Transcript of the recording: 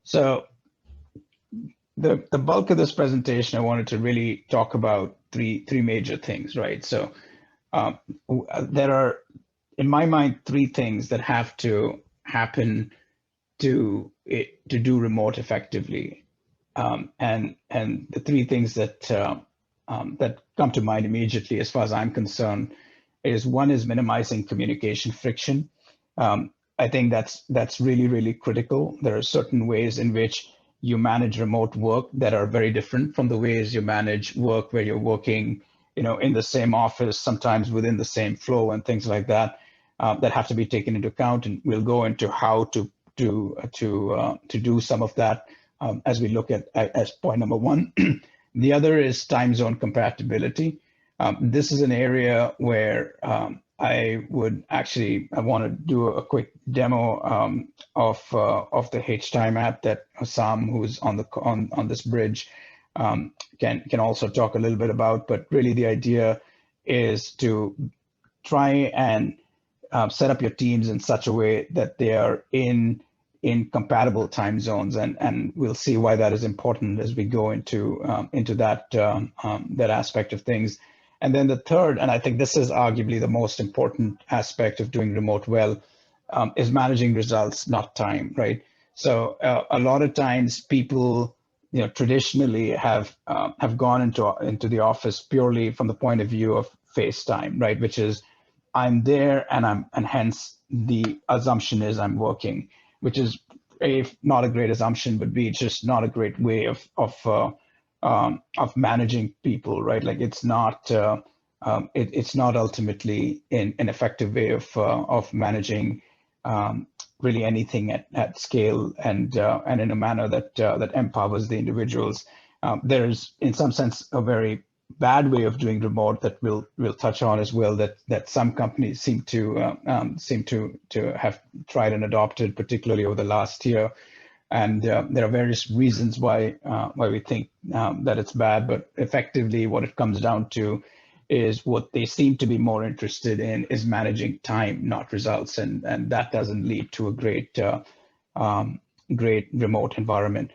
So the bulk of this presentation, I wanted to really talk about three major things, right? So there are, in my mind, three things that have to happen to do remote effectively, and the three things that that come to mind immediately, as far as I'm concerned, is one is minimizing communication friction. I think that's really critical. There are certain ways in which you manage remote work that are very different from the ways you manage work where you're working, in the same office, sometimes within the same flow and things like that, that have to be taken into account. And we'll go into how to do some of that as we look at as point number one. The other is time zone compatibility. This is an area where I want to do a quick demo of the H-Time app that Sam, who's on this bridge, can also talk a little bit about. But really, the idea is to try and set up your teams in such a way that they are in compatible time zones, and we'll see why that is important as we go into that aspect of things. And then the third, and I think this is arguably the most important aspect of doing remote well, is managing results, not time, right? So a lot of times people, traditionally have gone into the office purely from the point of view of face time, right? Which is I'm there and hence the assumption is I'm working, which is A, not a great assumption, but B, just not a great way of managing people, right? Like it's not ultimately an effective way of managing really anything at scale and in a manner that empowers the individuals. There's in some sense a very bad way of doing remote that we'll touch on as well, that some companies seem to have tried and adopted, particularly over the last year. And there are various reasons why we think that it's bad, but effectively what it comes down to is what they seem to be more interested in is managing time, not results, and that doesn't lead to a great remote environment.